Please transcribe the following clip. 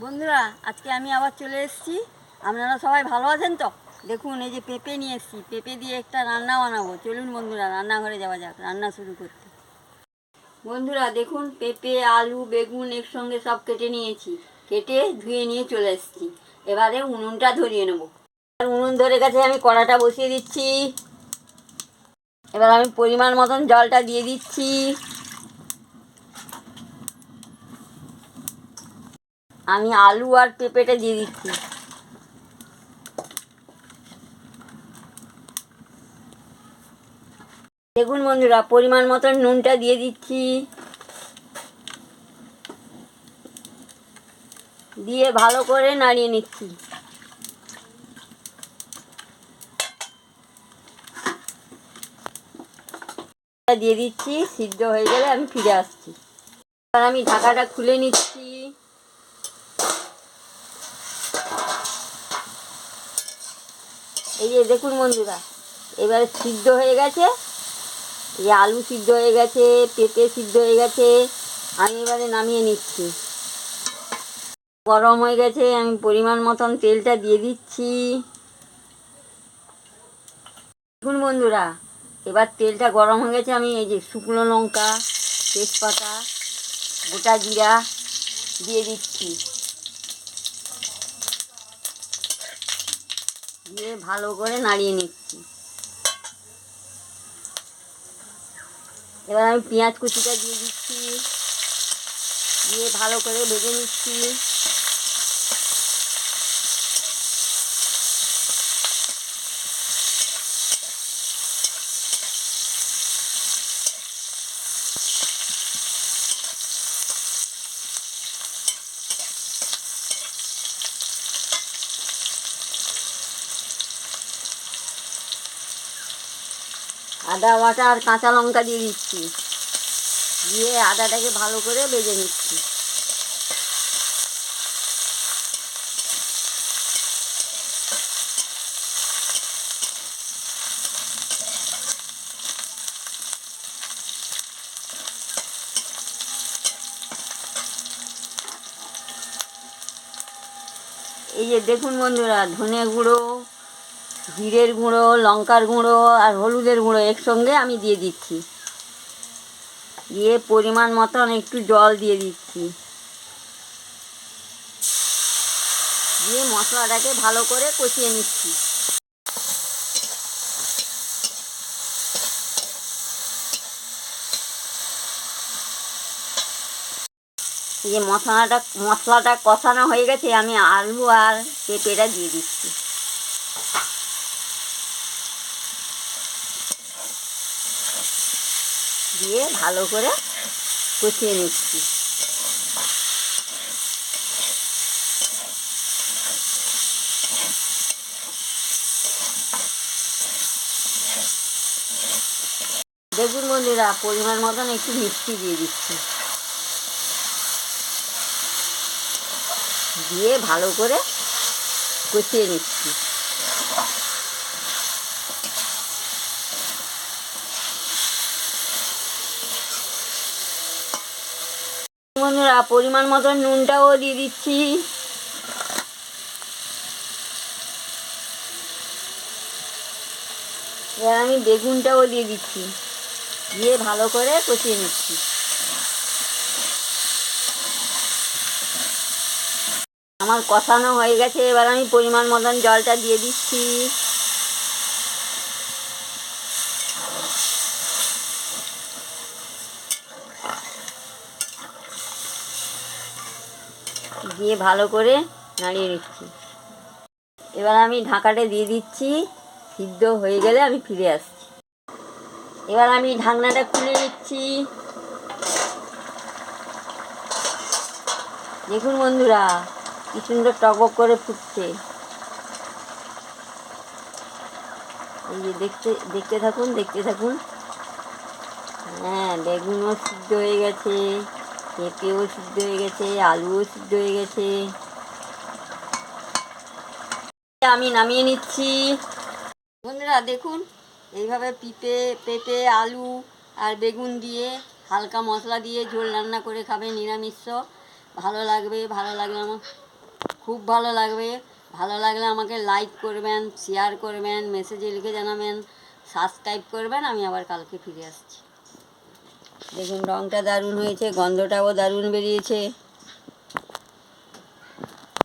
বন্ধুরা, আজকে আমি আবার চলে এসেছি। আপনারা সবাই ভালো আছেন তো? দেখুন, এই যে পেঁপে নিয়ে এসেছি। পেঁপে দিয়ে একটা রান্না বানাবো। চলুন বন্ধুরা, রান্নাঘরে যাওয়া যাক রান্না শুরু করতে। বন্ধুরা দেখুন, পেঁপে, আলু, বেগুন একসঙ্গে সব কেটে নিয়েছি। কেটে ধুয়ে নিয়ে চলে এসেছি। এবারে উনুনটা ধরিয়ে নেব। উনুন ধরে গেছে, আমি কড়াটা বসিয়ে দিচ্ছি। এবার আমি পরিমাণ মতন জলটা দিয়ে দিচ্ছি। আমি আলু আর পেঁপেটা দিয়ে দিচ্ছি। দেখুন বন্ধুরা, পরিমাণ মতন নুনটা দিয়ে দিচ্ছি। দিয়ে ভালো করে নাড়িয়ে নিচ্ছি। দিয়ে দিচ্ছি, সিদ্ধ হয়ে গেলে আমি ফিরে আসছি। এবার আমি ঢাকাটা খুলে নিচ্ছি। এই যে দেখুন বন্ধুরা, এবারে সিদ্ধ হয়ে গেছে। এই আলু সিদ্ধ হয়ে গেছে, পেঁপে সিদ্ধ হয়ে গেছে। আমি এবারে নামিয়ে নিচ্ছি। গরম হয়ে গেছে, আমি পরিমাণ মতন তেলটা দিয়ে দিচ্ছি। দেখুন বন্ধুরা, এবার তেলটা গরম হয়ে গেছে। আমি এই যে শুকনো লঙ্কা, তেজপাতা, গোটা জিরা দিয়ে দিচ্ছি। দিয়ে ভালো করে নাড়িয়ে নিচ্ছি। এবার আমি পেঁয়াজ কুচিটা দিয়ে দিচ্ছি। দিয়ে ভালো করে ভেজে নিচ্ছি। আদা বাটা আর কাঁচা লঙ্কা দিয়ে দিচ্ছি। দিয়ে আদাটাকে ভালো করে ভেজে নিচ্ছি। এই যে দেখুন বন্ধুরা, ধনে গুঁড়ো, জিরের গুঁড়ো, লঙ্কার গুঁড়ো আর হলুদের গুঁড়ো একসঙ্গে আমি দিয়ে দিচ্ছি। দিয়ে পরিমাণ মতন একটু জল দিয়ে দিচ্ছি। দিয়ে মশলাটাকে ভালো করে কষিয়ে নিচ্ছি। এই যে মশলাটা কষানো হয়ে গেছে, আমি আলু আর পেঁপেটা দিয়ে দিচ্ছি। দিয়ে ভালো করে কষিয়ে নিচ্ছি। দেখুন বন্ধুরা, পরিমাণ মতন একটু মিষ্টি দিয়ে দিচ্ছি। দিয়ে ভালো করে কষিয়ে নিচ্ছি। বন্ধুরা, পরিমাণ মতন নুনটাও দিয়ে দিচ্ছি। এবার আমি বেগুনটাও দিয়ে দিচ্ছি। দিয়ে ভালো করে কষিয়ে নিচ্ছি। আমার কষানো হয়ে গেছে, এবার আমি পরিমাণ মতন জলটা দিয়ে দিচ্ছি। দিয়ে ভালো করে নাড়িয়ে নিচ্ছি। এবার আমি ঢাকাটা দিয়ে দিচ্ছি। সিদ্ধ হয়ে গেলে আমি ফিরে আসছি। এবার আমি ঢাকনাটা খুলে নিচ্ছি। দেখুন বন্ধুরা, কি সুন্দর টকবক করে ফুটছে। এই যে দেখতে থাকুন। হ্যাঁ, বেগুনও সিদ্ধ হয়ে গেছে, পেঁপেও সিদ্ধ হয়ে গেছে, আলুও সিদ্ধ হয়ে গেছে। আমি নামিয়ে নিচ্ছি। বন্ধুরা দেখুন, এইভাবে পেঁপে, আলু আর বেগুন দিয়ে হালকা মশলা দিয়ে ঝোল রান্না করে খাবে, নিরামিষ। ভালো লাগবে আমার। খুব ভালো লাগবে। ভালো লাগলে আমাকে লাইক করবেন, শেয়ার করবেন, মেসেজে লিখে জানাবেন, সাবস্ক্রাইব করবেন। আমি আবার কালকে ফিরে আসছি। দেখুন রঙটা দারুণ হয়েছে, গন্ধটাও দারুণ বেরিয়েছে।